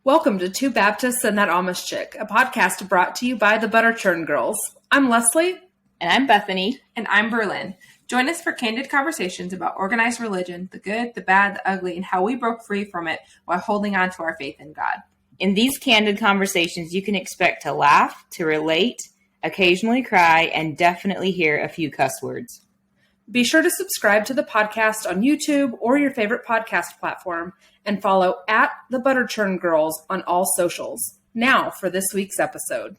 Welcome to Two Baptists and That Amish Chick, a podcast brought to you by the Butter Churn Girls. I'm Leslie. And I'm Bethany. And I'm Berlin. Join us for candid conversations about organized religion, the good, the bad, the ugly, and how we broke free from it while holding on to our faith in God. In these candid conversations, you can expect to laugh, to relate, occasionally cry, and definitely hear a few cuss words. Be sure to subscribe to the podcast on YouTube or your favorite podcast platform and follow at the Butter Churn Girls on all socials. Now for this week's episode.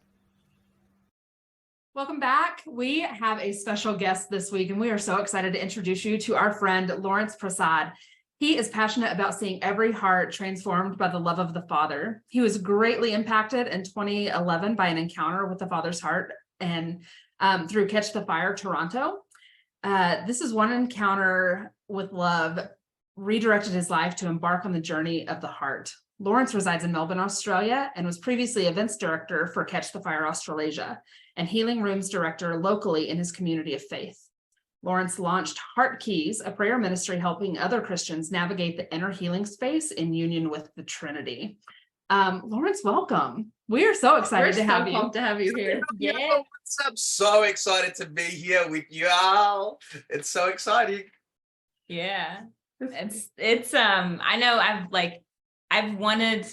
Welcome back. We have a special guest this week, and we are so excited to introduce you to our friend, Lawrence Prasad. He is passionate about seeing every heart transformed by the love of the Father. He was greatly impacted in 2011 by an encounter with the Father's heart and through Catch the Fire Toronto. This is one encounter with love redirected his life to embark on the journey of the heart. Lawrence resides in Melbourne, Australia, and was previously events director for Catch the Fire Australasia and Healing Rooms director locally in his community of faith. Lawrence launched Heart Keys, a prayer ministry helping other Christians navigate the inner healing space in union with the Trinity. Lawrence, welcome. We are so excited to have you here. Yeah. What's up? So excited to be here with you all. It's so exciting. Yeah. It's I know I've wanted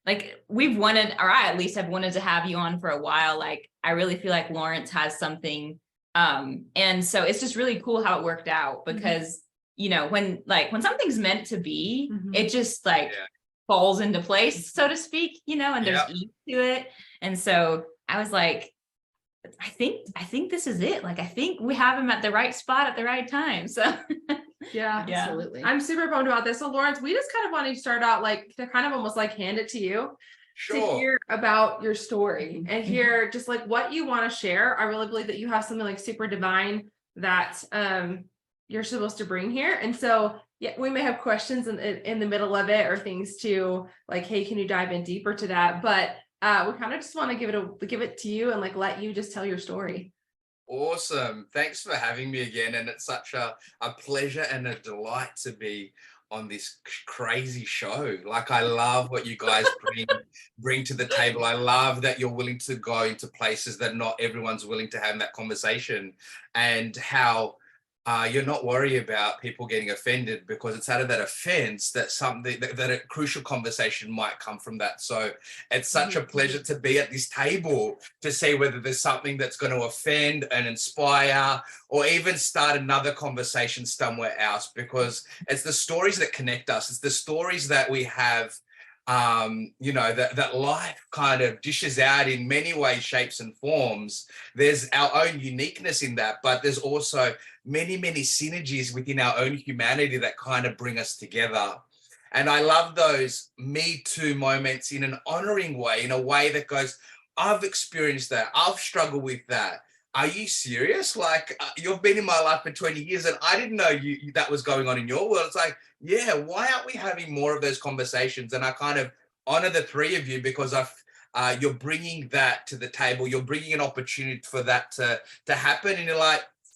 to have you on for a while. Like, I really feel like Lawrence has something. And so it's just really cool how it worked out because, you know, when something's meant to be, it just falls into place, so to speak, you know, and there's ease to it. And so I was like, I think this is it. Like, I think we have him at the right spot at the right time. So yeah, absolutely. I'm super bummed about this. So Lawrence, we just kind of want to start out to kind of almost hand it to you. Sure. To hear about your story and hear just what you want to share. I really believe that you have something super divine that you're supposed to bring here. And so we may have questions in the middle of it or things to hey, can you dive in deeper to that? But we kind of just want to give it to you and let you just tell your story. Awesome. Thanks for having me again. And it's such a pleasure and a delight to be on this crazy show. I love what you guys bring to the table. I love that you're willing to go into places that not everyone's willing to have that conversation, and how you're not worried about people getting offended, because it's out of that offense that that a crucial conversation might come from that. So it's such a pleasure to be at this table to see whether there's something that's going to offend and inspire or even start another conversation somewhere else, because it's the stories that connect us. It's the stories that we have, that life kind of dishes out in many ways, shapes and forms. There's our own uniqueness in that, but there's also many synergies within our own humanity that kind of bring us together. And I love those Me Too moments in an honoring way, in a way that goes, I've experienced that. I've struggled with that. Are you serious? You've been in my life for 20 years and I didn't know that was going on in your world. It's yeah, why aren't we having more of those conversations? And I kind of honor the three of you because you're bringing that to the table. You're bringing an opportunity for that to happen. And you're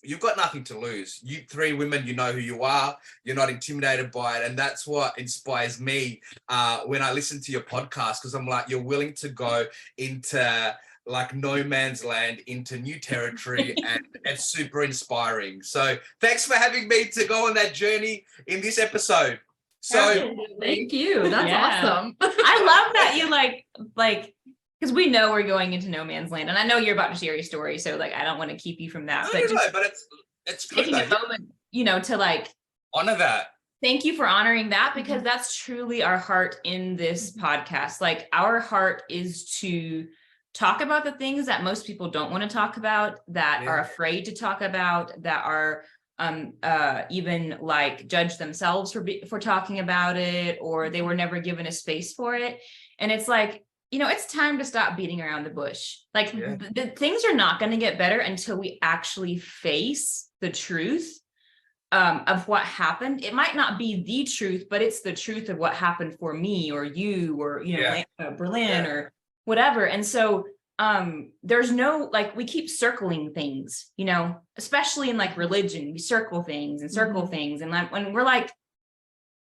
you've got nothing to lose. You three women, you know who you are. You're not intimidated by it. And that's what inspires me when I listen to your podcast, because I'm you're willing to go into no man's land, into new territory, and it's super inspiring. So thanks for having me to go on that journey in this episode. So thank you. That's awesome. I love that you because we know we're going into no man's land, and I know you're about to share your story, so I don't want to keep you from that. But it's good, taking a moment, to honor that. Thank you for honoring that, because that's truly our heart in this podcast. Our heart is to talk about the things that most people don't want to talk about, that are afraid to talk about, that are even judge themselves for talking about it, or they were never given a space for it. And it's it's time to stop beating around the bush. The things are not going to get better until we actually face the truth of what happened. It might not be the truth, but it's the truth of what happened for me or you or, Berlin or whatever. And so there's no, we keep circling things, especially in religion, we circle things and circle things. And when we're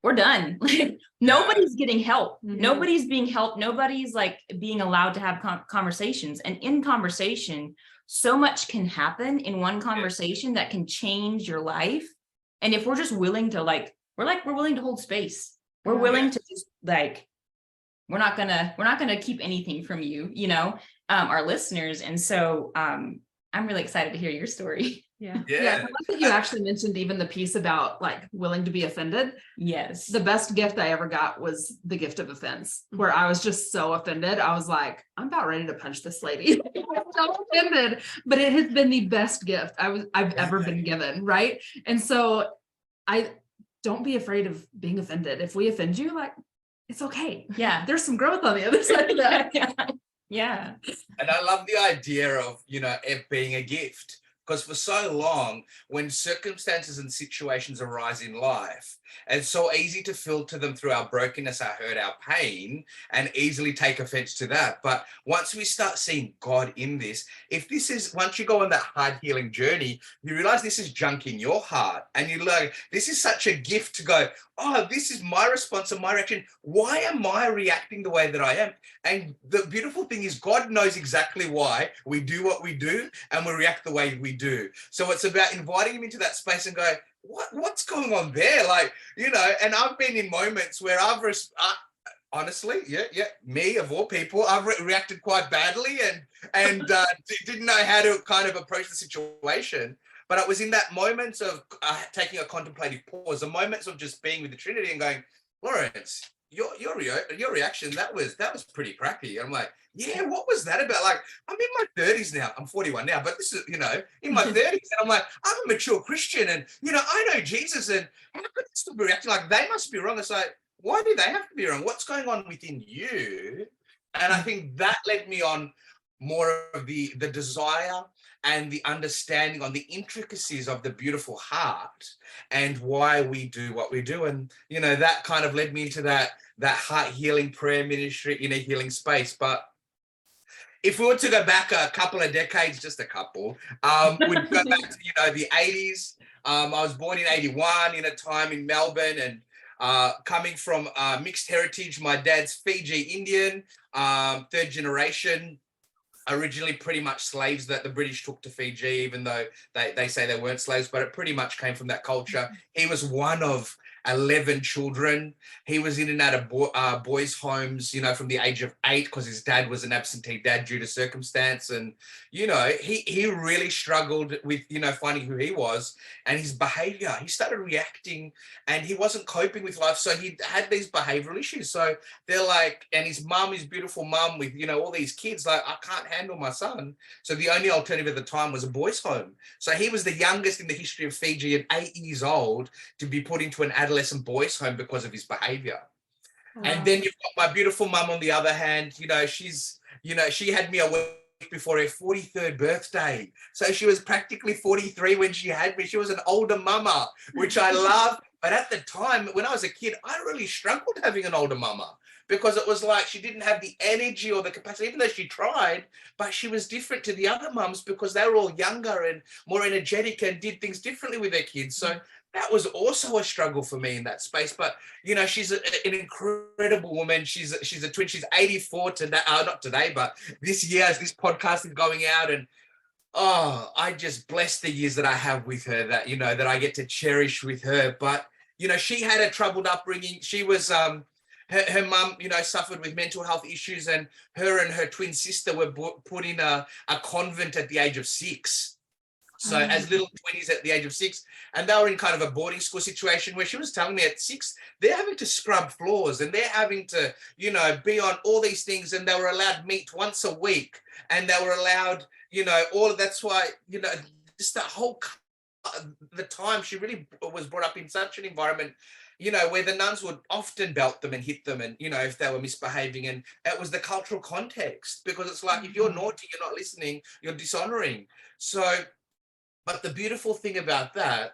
we're done. Like nobody's getting help. Mhm. Nobody's being helped. Nobody's like being allowed to have conversations. And in conversation, so much can happen in one conversation that can change your life. And if we're just willing to we're willing to hold space. We're Yeah. willing to just we're not gonna keep anything from you, our listeners. And so I'm really excited to hear your story. Yeah. Yeah. I like that you actually mentioned even the piece about like willing to be offended. Yes. The best gift I ever got was the gift of offense, where I was just so offended. I was like, I'm about ready to punch this lady. I'm so offended, but it has been the best gift I've ever been given. Right. And so I don't be afraid of being offended. If we offend you, like, it's okay. Yeah. There's some growth on the other side of that. Yeah. And I love the idea of, it being a gift. Because for so long, when circumstances and situations arise in life, it's so easy to filter them through our brokenness, our hurt, our pain, and easily take offense to that. But once we start seeing God in this, once you go on that hard healing journey, you realize this is junk in your heart. And you learn, this is such a gift to go, oh, this is my response and my reaction. Why am I reacting the way that I am? And the beautiful thing is God knows exactly why we do what we do and we react the way we do. So it's about inviting him into that space and go, what's going on there? And I've been in moments where honestly, me of all people, I've reacted quite badly and didn't know how to kind of approach the situation. But it was in that moment of taking a contemplative pause, the moments of just being with the Trinity and going, Lawrence, your reaction, that was pretty crappy. I'm like, yeah, what was that about? Like, I'm in my 30s now. I'm 41 now, but this is, in my 30s. And I'm like, I'm a mature Christian and, I know Jesus, and how could I still be reacting like they must be wrong? It's like, why do they have to be wrong? What's going on within you? And I think that led me on more of the desire and the understanding on the intricacies of the beautiful heart and why we do what we do. And, that kind of led me into that heart healing prayer ministry in a healing space. But if we were to go back a couple of decades, just a couple, we'd go back to, the 80s. I was born in 81 in a time in Melbourne, and coming from mixed heritage. My dad's Fiji Indian, third generation, originally pretty much slaves that the British took to Fiji, even though they say they weren't slaves, but it pretty much came from that culture. He was one of 11 children. He was in and out of boys' homes, from the age of 8, because his dad was an absentee dad due to circumstance. And, he really struggled with, finding who he was and his behavior. He started reacting and he wasn't coping with life. So he had these behavioral issues. So they're like, and his mum, his beautiful mum with, all these kids, like, I can't handle my son. So the only alternative at the time was a boys' home. So he was the youngest in the history of Fiji at 8 years old to be put into an adolescent boys' home because of his behavior. Wow. And then you've got my beautiful mum on the other hand. She had me a week before her 43rd birthday. So she was practically 43 when she had me. She was an older mama, which I love. But at the time, when I was a kid, I really struggled having an older mama because it was like she didn't have the energy or the capacity, even though she tried, but she was different to the other mums because they were all younger and more energetic and did things differently with their kids. So that was also a struggle for me in that space. But, she's an incredible woman. She's a twin. She's 84 today, not today, but this year as this podcast is going out. And I just bless the years that I have with her, that, that I get to cherish with her. But, she had a troubled upbringing. She was, her mum, suffered with mental health issues, and her twin sister were put in a convent at the age of 6. So as little 20s at the age of 6, and they were in kind of a boarding school situation where she was telling me at 6, they're having to scrub floors and they're having to, be on all these things, and they were allowed meat once a week, and they were allowed, all of that's why, just that whole, the time she really was brought up in such an environment, where the nuns would often belt them and hit them and, if they were misbehaving. And it was the cultural context, because it's like, if you're naughty, you're not listening, you're dishonoring. So, but the beautiful thing about that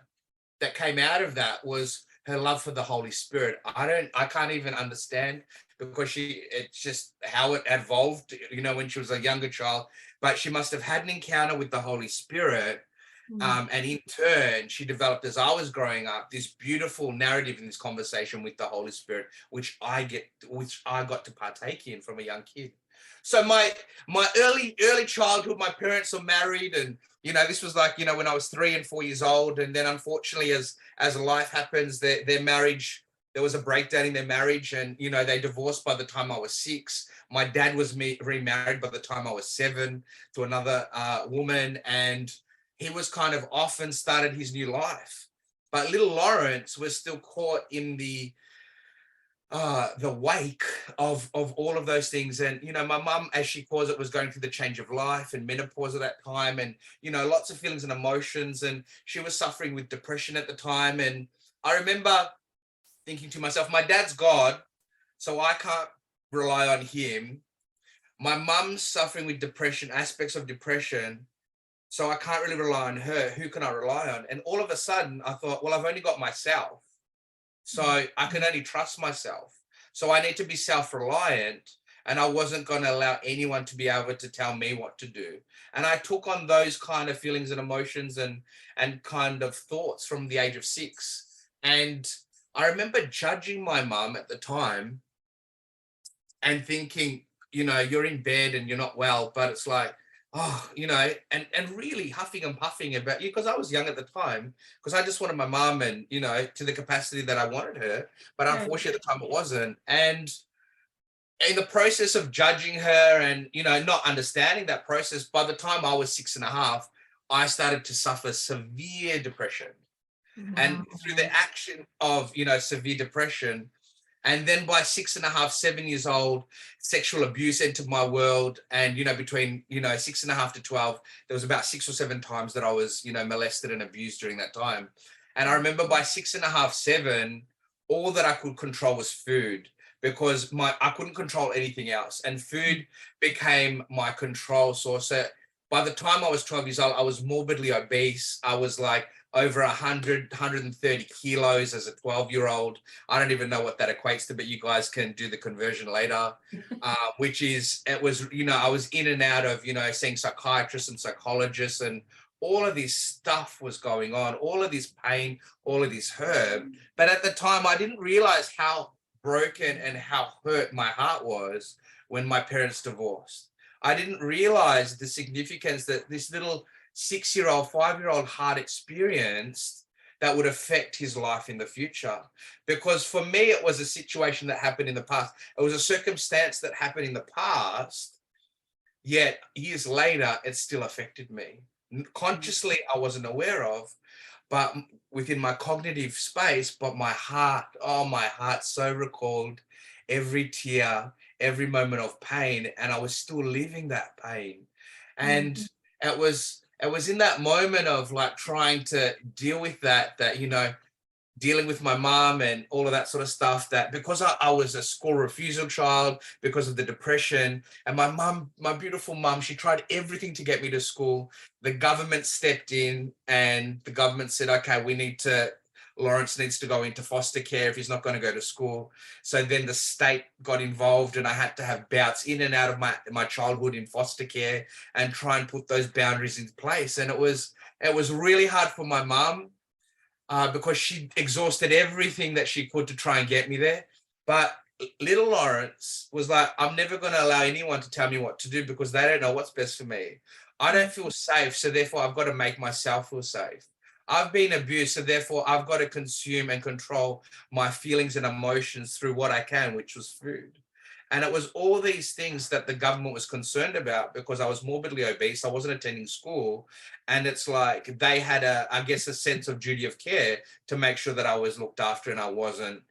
came out of that was her love for the Holy Spirit. I can't even understand, because it's just how it evolved, when she was a younger child, but she must have had an encounter with the Holy Spirit And in turn, she developed, as I was growing up, this beautiful narrative in this conversation with the Holy Spirit, which I got to partake in from a young kid. So my early childhood, my parents were married, and this was like when I was 3 and 4 years old, and then unfortunately, as life happens, their marriage, there was a breakdown in their marriage, and they divorced by the time I was 6. My dad was remarried by the time I was 7 to another woman, and he was kind of off and started his new life. But little Lawrence was still caught in the wake of all of those things. And my mum, as she calls it, was going through the change of life and menopause at that time, and lots of feelings and emotions, and she was suffering with depression at the time. And I remember thinking to myself, my dad's God, so I can't rely on him. My mum's suffering with depression, aspects of depression, so I can't really rely on her. Who can I rely on? And all of a sudden I thought, well, I've only got myself, so I can only trust myself. So I need to be self-reliant, and I wasn't going to allow anyone to be able to tell me what to do. And I took on those kind of feelings and emotions and kind of thoughts from the age of 6. And I remember judging my mum at the time and thinking, you're in bed and you're not well, but it's like, and really huffing and puffing about you, because I was young at the time, because I just wanted my mum, and to the capacity that I wanted her, but unfortunately at the time it wasn't. And in the process of judging her and not understanding that process, by the time I was 6.5, I started to suffer severe depression. Wow. And through the action of severe depression, and then by 6.5, 7 years old, sexual abuse entered my world. And, between, 6.5 to 12, there was about 6 or 7 times that I was, molested and abused during that time. And I remember by 6.5, 7, all that I could control was food, because I couldn't control anything else. And food became my control source. So by the time I was 12 years old, I was morbidly obese. I was like over 130 kilos as a 12-year-old. I don't even know what that equates to, but you guys can do the conversion later, I was in and out of, seeing psychiatrists and psychologists, and all of this stuff was going on, all of this pain, all of this hurt. But at the time, I didn't realize how broken and how hurt my heart was when my parents divorced. I didn't realize the significance that this little 6-year-old, 5-year-old heart experienced that would affect his life in the future. Because for me, it was a situation that happened in the past. It was a circumstance that happened in the past, yet years later, it still affected me. Consciously, I wasn't aware of, but within my cognitive space, but my heart so recalled every tear, every moment of pain, and I was still living that pain. And it was in that moment of like trying to deal with that, dealing with my mom and all of that sort of stuff, that because I was a school refusal child because of the depression, and my beautiful mom, she tried everything to get me to school. The government stepped in and the government said, okay, Lawrence needs to go into foster care if he's not going to go to school. So then the state got involved, and I had to have bouts in and out of my childhood in foster care and try and put those boundaries in place. And it was really hard for my mom because she exhausted everything that she could to try and get me there. But little Lawrence was like, I'm never going to allow anyone to tell me what to do, because they don't know what's best for me. I don't feel safe, so therefore I've got to make myself feel safe. I've been abused, so therefore I've got to consume and control my feelings and emotions through what I can, which was food. And it was all these things that the government was concerned about, because I was morbidly obese. I wasn't attending school. And it's like they had a sense of duty of care to make sure that I was looked after and I wasn't,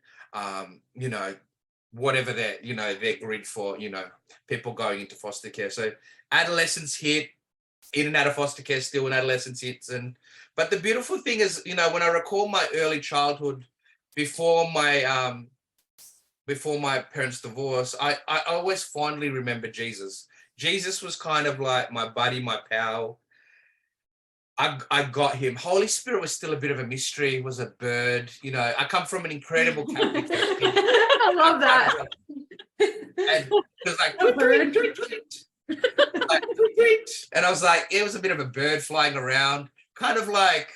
whatever their grid for, people going into foster care. So adolescence hit, in and out of foster care still when adolescence hits. But the beautiful thing is, when I recall my early childhood before my parents' divorce, I always fondly remember Jesus. Jesus was kind of like my buddy, my pal. I got him. Holy Spirit was still a bit of a mystery, was a bird. I come from an incredible Catholic family. I love that. And it was like, tweet. Like, tweet. And I was like, it was a bit of a bird flying around. kind of like,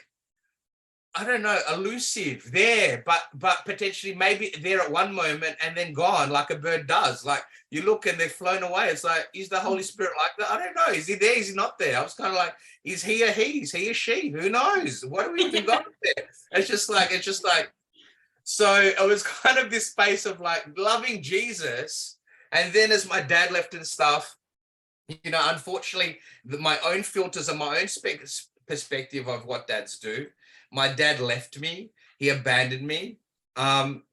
I don't know, elusive there, but potentially maybe there at one moment and then gone like a bird does. Like you look and they've flown away. It's like, is the Holy Spirit like that? I don't know. Is he there? Is he not there? I was kind of like, is he a he? Is he a she? Who knows? What do we even got there? It's just like, so it was kind of this space of like loving Jesus. And then as my dad left and stuff, you know, unfortunately, my own filters and my own perspective of what dads do. My dad left me. He abandoned me. And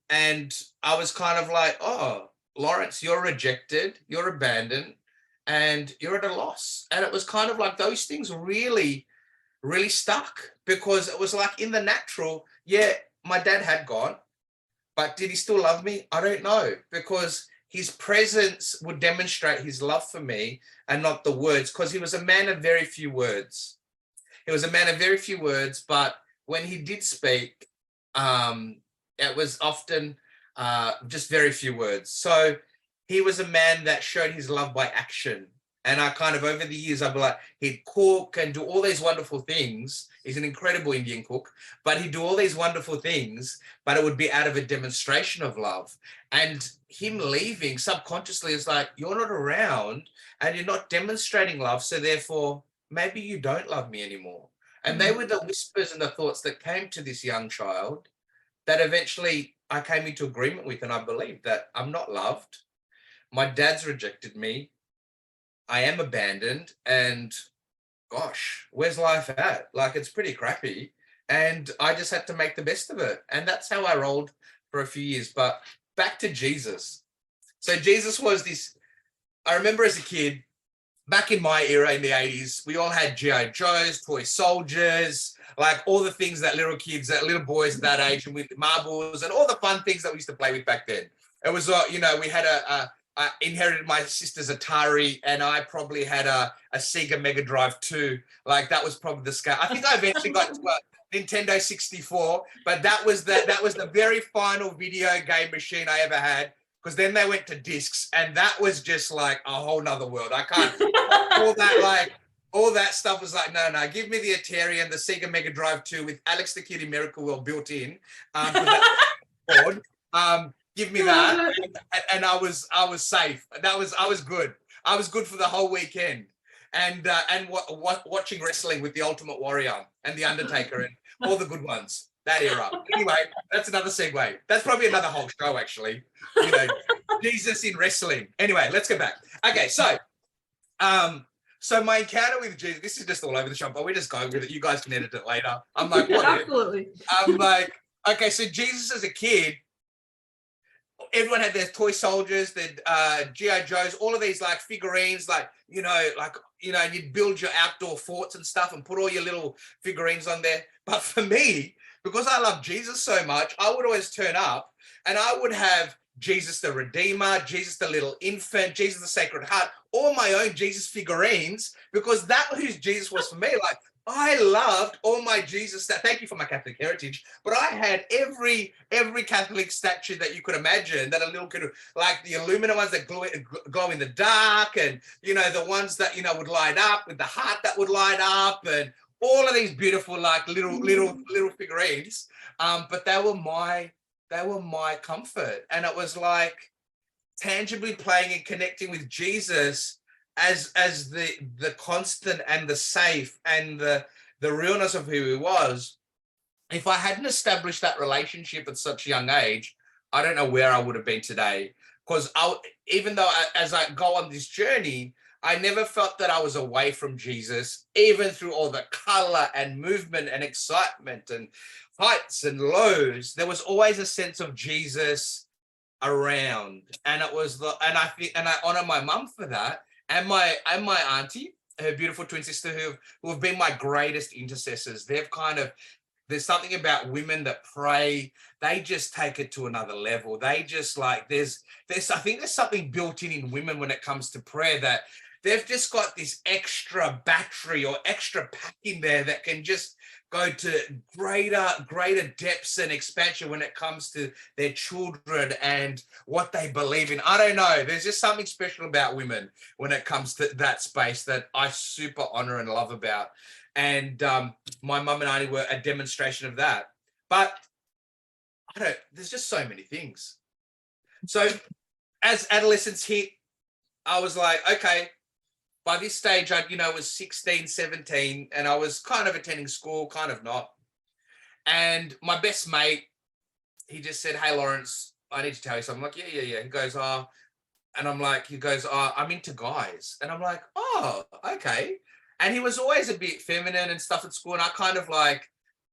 I was kind of like, oh, Lawrence, you're rejected, you're abandoned, and you're at a loss. And it was kind of like those things really, really stuck, because it was like in the natural, yeah, my dad had gone, but did he still love me? I don't know, because his presence would demonstrate his love for me and not the words, because he was a man of very few words. He was a man of very few words, but when he did speak, it was often just very few words. So he was a man that showed his love by action. And I kind of, over the years, I'd be like, he'd cook and do all these wonderful things. He's an incredible Indian cook, but he'd do all these wonderful things, but it would be out of a demonstration of love. And him leaving subconsciously is like, you're not around and you're not demonstrating love. So therefore, maybe you don't love me anymore. And they were the whispers and the thoughts that came to this young child that eventually I came into agreement with. And I believed that I'm not loved. My dad's rejected me. I am abandoned. And gosh, where's life at? Like, it's pretty crappy. And I just had to make the best of it. And that's how I rolled for a few years. But back to Jesus. So Jesus was this, I remember as a kid, back in my era in the 80s, we all had G.I. Joes, toy soldiers, like all the things that little kids, that little boys at that age, and with marbles and all the fun things that we used to play with back then. It was, you know, we had I inherited my sister's Atari, and I probably had a Sega Mega Drive 2. Like that was probably the scale. I think I eventually got to a Nintendo 64, but that was the very final video game machine I ever had. Because then they went to discs, and that was just like a whole nother world. I can't, all that stuff was like, no, give me the Atari and the Sega Mega Drive 2 with Alex the Kid in Miracle World built in. Give me that, and I was safe. I was good. I was good for the whole weekend, and watching wrestling with the Ultimate Warrior and the Undertaker and all the good ones. That era. Anyway, that's another segue. That's probably another whole show, actually. You know, Jesus in wrestling. Anyway, let's go back. Okay, so my encounter with Jesus, this is just all over the shop, but we're just going with it. You guys can edit it later. I'm like, what? Absolutely. I'm like, okay, so Jesus as a kid, everyone had their toy soldiers, their G.I. Joes, all of these like figurines, like, you'd build your outdoor forts and stuff and put all your little figurines on there. But for me, because I love Jesus so much, I would always turn up and I would have Jesus the Redeemer, Jesus the Little Infant, Jesus the Sacred Heart, all my own Jesus figurines, because that who Jesus was for me. Like, I loved all my Jesus. Thank you for my Catholic heritage, but I had every Catholic statue that you could imagine that a little kid, like the aluminum ones that glow in the dark, and the ones that would light up with the heart that would light up, and all of these beautiful like little figurines. But they were my comfort, and it was like tangibly playing and connecting with Jesus as the constant and the safe and the realness of who he was. If I hadn't established that relationship at such a young age, I don't know where I would have been today. Because even though as I go on this journey, I never felt that I was away from Jesus, even through all the color and movement and excitement and heights and lows. There was always a sense of Jesus around, and it was and I honor my mum for that, and my auntie, her beautiful twin sister, who have been my greatest intercessors. There's something about women that pray. They just take it to another level. They just like, I think there's something built in women when it comes to prayer, that they've just got this extra battery or extra pack in there that can just go to greater depths and expansion when it comes to their children and what they believe in. I don't know. There's just something special about women when it comes to that space that I super honor and love about. And my mum and auntie were a demonstration of that. But there's just so many things. So as adolescence hit, I was like, okay, by this stage, I, was 16, 17, and I was kind of attending school, kind of not. And my best mate, he just said, hey, Lawrence, I need to tell you something. I'm like, yeah. He goes, and I'm like, I'm into guys. And I'm like, oh, okay. And he was always a bit feminine and stuff at school. And I kind of like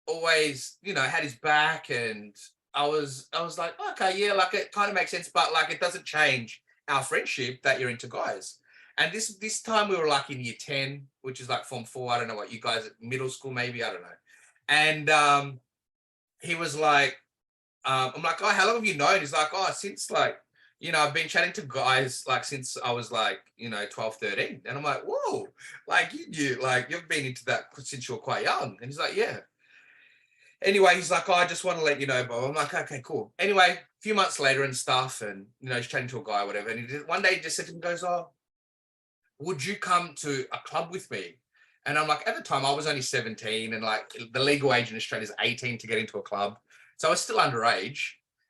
always, had his back. And I was like, okay, yeah, like it kind of makes sense. But like, it doesn't change our friendship that you're into guys. And this time we were like in year 10, which is like form 4. I don't know what you guys, middle school, maybe, I don't know. And he was like, I'm like, oh, how long have you known? He's like, oh, since like, I've been chatting to guys like since I was like, 12, 13. And I'm like, whoa, like you've been into that since you were quite young. And he's like, yeah. Anyway, he's like, oh, I just want to let you know, Bob. I'm like, okay, cool. Anyway, a few months later and stuff, and he's chatting to a guy or whatever. And one day he just said to me, goes, oh, would you come to a club with me? And I'm like, at the time I was only 17, and like the legal age in Australia is 18 to get into a club. So I was still underage.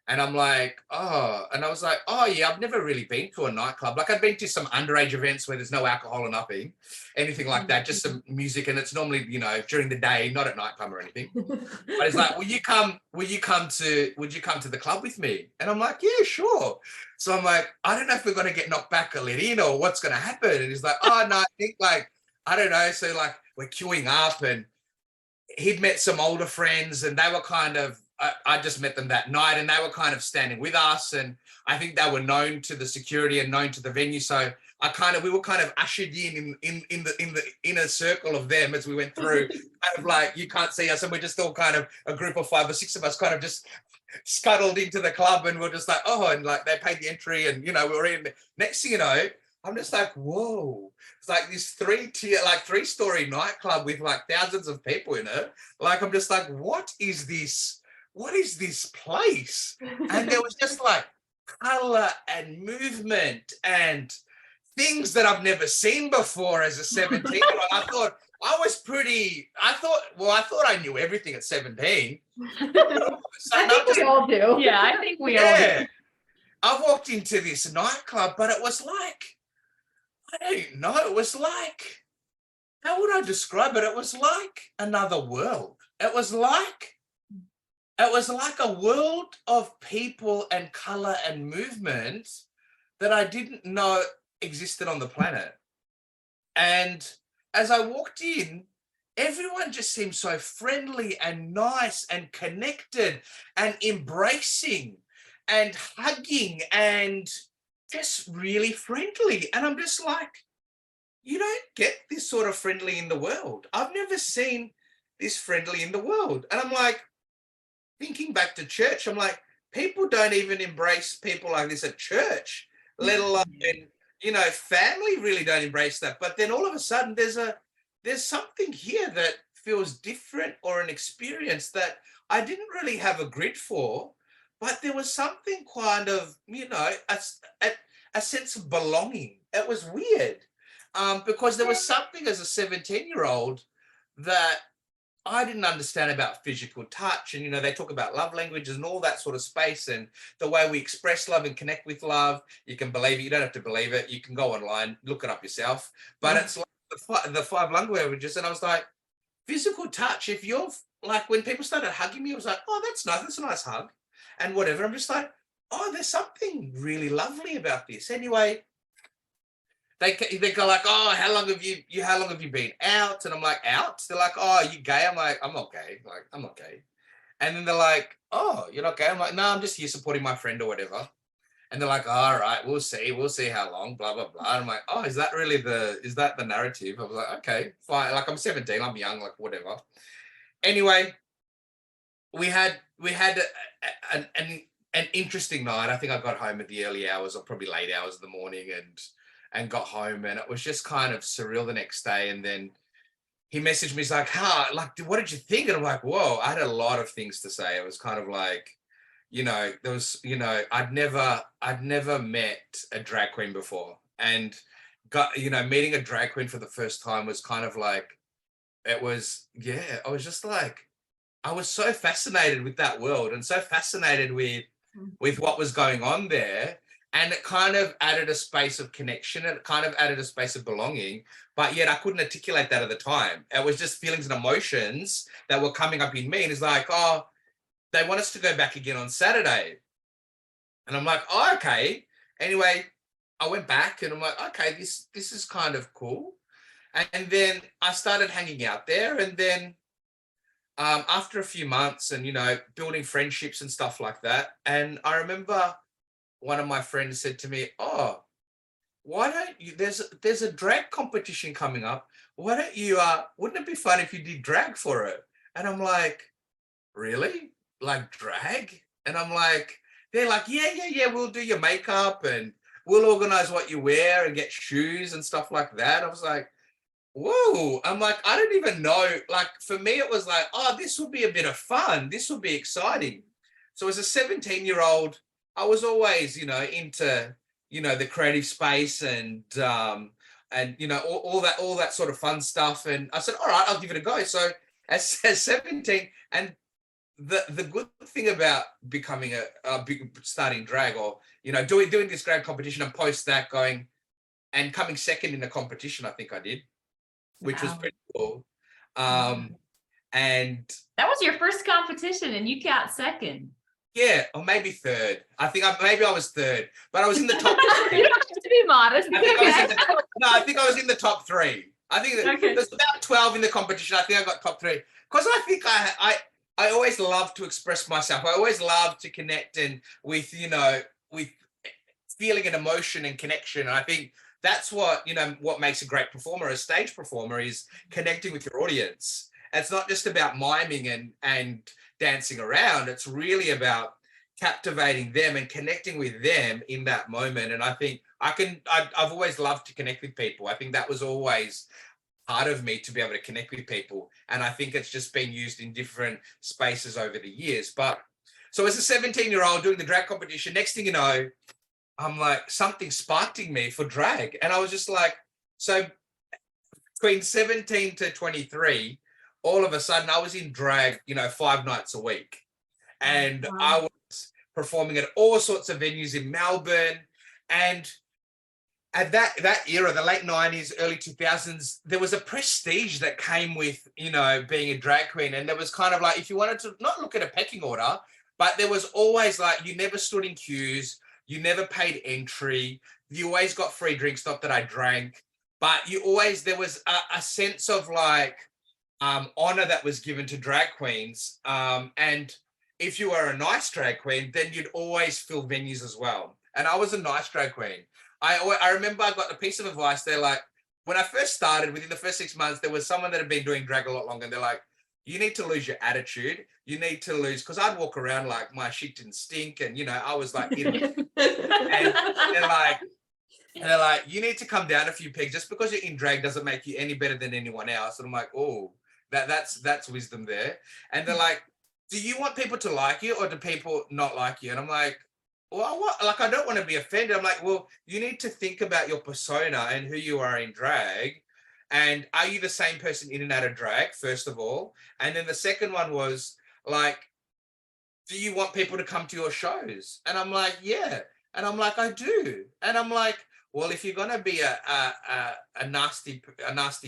And I'm like, oh, and I was like, oh yeah, I've never really been to a nightclub. Like I've been to some underage events where there's no alcohol or nothing, anything like that, just some music. And it's normally, during the day, not at nightclub or anything. But he's like, would you come to the club with me? And I'm like, yeah, sure. So I'm like, I don't know if we're going to get knocked back or let in or what's going to happen. And he's like, oh no, I think like, I don't know. So like we're queuing up, and he'd met some older friends, and they were kind of, I just met them that night, and they were kind of standing with us, and I think they were known to the security and known to the venue. So we were kind of ushered in the inner circle of them as we went through. Kind of like, you can't see us, and we're just all kind of a group of 5 or 6 of us kind of just scuttled into the club, and we're just like, oh, and like they paid the entry, and we were in. Next thing you know, I'm just like, whoa. It's like this 3-story nightclub with like thousands of people in it. Like, I'm just like, what is this? What is this place? And there was just like color and movement and things that I've never seen before as a 17-year-old. I thought I knew everything at 17. I think we all do. Yeah, I think we all do. I walked into this nightclub, but it was like, I don't know, it was like, how would I describe it? It was like another world. It was like a world of people and color and movement that I didn't know existed on the planet. And as I walked in, everyone just seemed so friendly and nice and connected and embracing and hugging and just really friendly. And I'm just like, you don't get this sort of friendly in the world. I've never seen this friendly in the world. And I'm like, thinking back to church, I'm like, people don't even embrace people like this at church, let alone, family really don't embrace that. But then all of a sudden there's something here that feels different, or an experience that I didn't really have a grid for, but there was something kind of, a sense of belonging. It was weird, because there was something as a 17-year-old that I didn't understand about physical touch. And, they talk about love languages and all that sort of space, and the way we express love and connect with love. You can believe it. You don't have to believe it. You can go online, look it up yourself. But it's like the 5 language languages. And I was like, physical touch, if you're like, when people started hugging me, I was like, oh, that's nice. That's a nice hug and whatever. I'm just like, oh, there's something really lovely about this. Anyway, they go like, oh, how long have you been out? And I'm like, out? They're like, oh, are you gay? I'm like, I'm not gay. Like, I'm not gay. And then they're like, oh, you're not gay? I'm like, no, I'm just here supporting my friend or whatever. And they're like, all right, we'll see how long, blah, blah, blah. And I'm like, oh, is that the narrative? I was like, okay, fine. Like, I'm 17, I'm young, like, whatever. Anyway, we had an interesting night. I think I got home at the early hours, or probably late hours of the morning, and got home, and it was just kind of surreal the next day. And then he messaged me, he's like, what did you think? And I'm like, whoa, I had a lot of things to say. It was kind of like, there was, I'd never met a drag queen before, and meeting a drag queen for the first time was kind of like it was, I was just like, I was so fascinated with that world and so fascinated with what was going on there. And it kind of added a space of connection, and it kind of added a space of belonging, but yet I couldn't articulate that at the time. It was just feelings and emotions that were coming up in me. And it's like, oh, they want us to go back again on Saturday. And I'm like, oh, okay. Anyway, I went back and I'm like, okay, this is kind of cool. And then I started hanging out there. And then after a few months and, building friendships and stuff like that. And I remember one of my friends said to me, oh, why don't you, there's a drag competition coming up. Why don't you, wouldn't it be fun if you did drag for it? And I'm like, really? Like drag? And I'm like, they're like, yeah, we'll do your makeup and we'll organize what you wear and get shoes and stuff like that. I was like, whoa. I'm like, I don't even know. Like, for me, it was like, oh, this will be a bit of fun. This will be exciting. So as a 17-year-old, I was always, into, the creative space and all that sort of fun stuff. And I said, all right, I'll give it a go. So as 17, and the good thing about becoming starting drag, or doing this drag competition and post that going and coming second in the competition, I think I did, which was pretty cool. And that was your first competition and you got second. Yeah, or maybe third. I think maybe I was third, but I was in the top three. You don't have to be modest. I think I was in the top three. I think there's about 12 in the competition. I think I got top three because I think I always love to express myself. I always love to connect and with with feeling and emotion and connection. And I think that's what what makes a great performer, a stage performer, is connecting with your audience. It's not just about miming and dancing around. It's really about captivating them and connecting with them in that moment. And I think I've always loved to connect with people. I think that was always part of me, to be able to connect with people. And I think it's just been used in different spaces over the years. But so as a 17-year-old doing the drag competition, next thing you know, I'm like, something sparked in me for drag. And I was just like, so between 17 to 23, all of a sudden I was in drag, 5 nights a week. And I was performing at all sorts of venues in Melbourne. And at that era, the late 90s, early 2000s, there was a prestige that came with, being a drag queen. And there was kind of like, if you wanted to not look at a pecking order, but there was always like, you never stood in queues, you never paid entry, you always got free drinks, not that I drank, but there was a sense of like, honor that was given to drag queens. And if you were a nice drag queen, then you'd always fill venues as well. And I was a nice drag queen. I remember I got a piece of advice. They're like, when I first started, within the first 6 months, there was someone that had been doing drag a lot longer. And they're like, you need to lose your attitude. You need to lose, because I'd walk around like my shit didn't stink. And, I was like, and they're like, you need to come down a few pegs. Just because you're in drag doesn't make you any better than anyone else. And I'm like, oh, that's wisdom there. And they're like, do you want people to like you or do people not like you? And I'm like, well, what? Like, I don't want to be offended. I'm like, well, you need to think about your persona and who you are in drag. And are you the same person in and out of drag, first of all? And then the second one was like, do you want people to come to your shows? And I'm like, yeah. And I'm like, I do. And I'm like, well, if you're going to be a nasty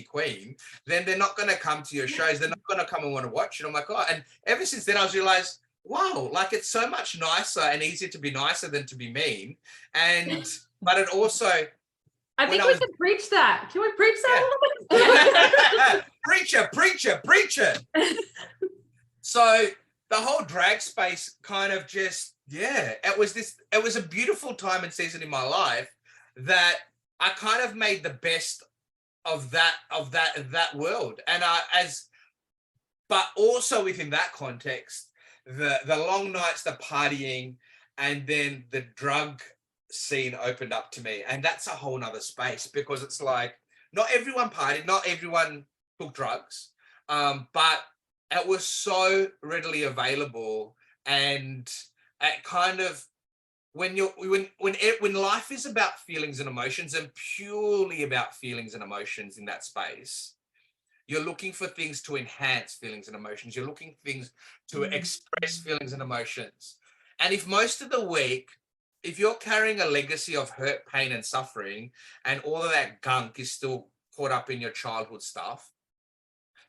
queen, then they're not going to come to your shows. They're not going to come and want to watch it. I'm like, oh, and ever since then I was realized, wow, like it's so much nicer and easier to be nicer than to be mean. But it also, I think we can preach that. Can we preach that a little bit? Preacher. So the whole drag space kind of just, it was a beautiful time and season in my life that I kind of made the best of that world. And but also within that context, the long nights, the partying, and then the drug scene opened up to me. And that's a whole nother space, because it's like, not everyone partied, not everyone took drugs, but it was so readily available. And it kind of, when life is about feelings and emotions, and purely about feelings and emotions in that space, You're looking for things to enhance feelings and emotions. You're looking for things to express feelings and emotions. And if most of the week, if you're carrying a legacy of hurt, pain, and suffering, and all of that gunk is still caught up in your childhood stuff,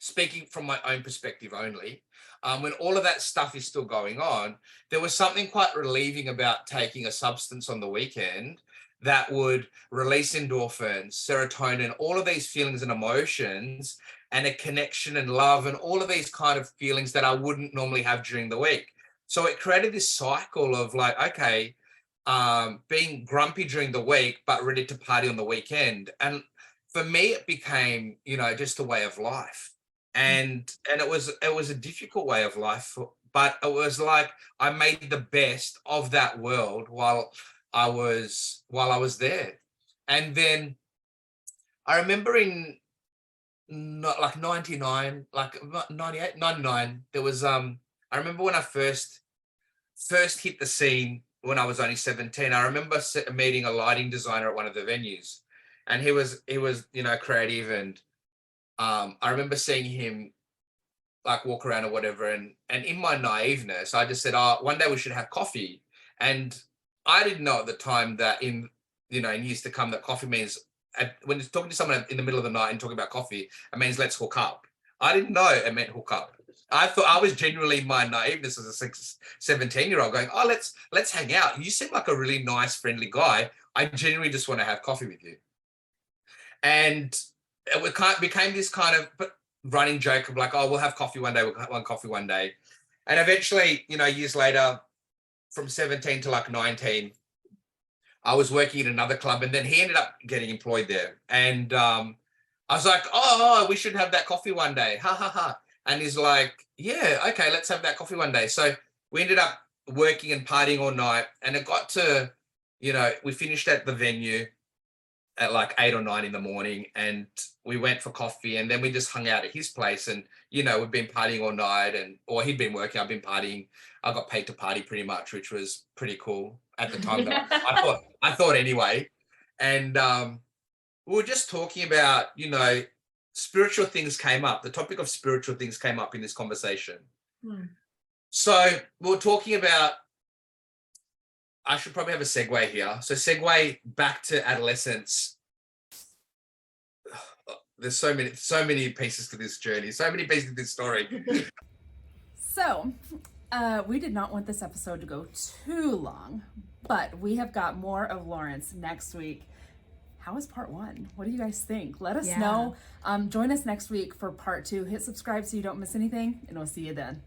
speaking from my own perspective only, when all of that stuff is still going on, there was something quite relieving about taking a substance on the weekend that would release endorphins, serotonin, all of these feelings and emotions, and a connection and love, and all of these kind of feelings that I wouldn't normally have during the week. So it created this cycle of like, okay, being grumpy during the week, but ready to party on the weekend. And for me, it became, just a way of life. And it was a difficult way of life, but it was like I made the best of that world while I was there. And then I remember in like 99, like 98, 99, there was I remember when I first hit the scene when I was only 17. I remember meeting a lighting designer at one of the venues, and he was creative, and I remember seeing him like walk around or whatever, and in my naiveness, I just said, "Oh, one day we should have coffee." And I didn't know at the time that in years to come that coffee means when you're talking to someone in the middle of the night and talking about coffee, it means let's hook up. I didn't know it meant hook up. I thought I was genuinely my naiveness as a 17-year-old going, "Oh, let's hang out. You seem like a really nice, friendly guy. I genuinely just want to have coffee with you." And it became this kind of running joke of like, "Oh, we'll have coffee one day. We'll have one coffee one day." And eventually, years later, from 17 to like 19, I was working at another club, and then he ended up getting employed there. And I was like, oh, we should have that coffee one day. Ha, ha, ha. And he's like, yeah, okay, let's have that coffee one day. So we ended up working and partying all night. And it got to, we finished at the venue at like 8 or 9 in the morning, and we went for coffee, and then we just hung out at his place. And, we've been partying all night, or he'd been working, I've been partying. I got paid to party pretty much, which was pretty cool at the time. I thought anyway. And we were just talking about, spiritual things came up. The topic of spiritual things came up in this conversation. So we were talking about, I should probably have a segue here. So segue back to adolescence. There's so many pieces to this journey, so many pieces to this story. So, we did not want this episode to go too long, but we have got more of Lawrence next week. How was part 1? What do you guys think? Let us know. Join us next week for part 2. Hit subscribe so you don't miss anything, and we'll see you then.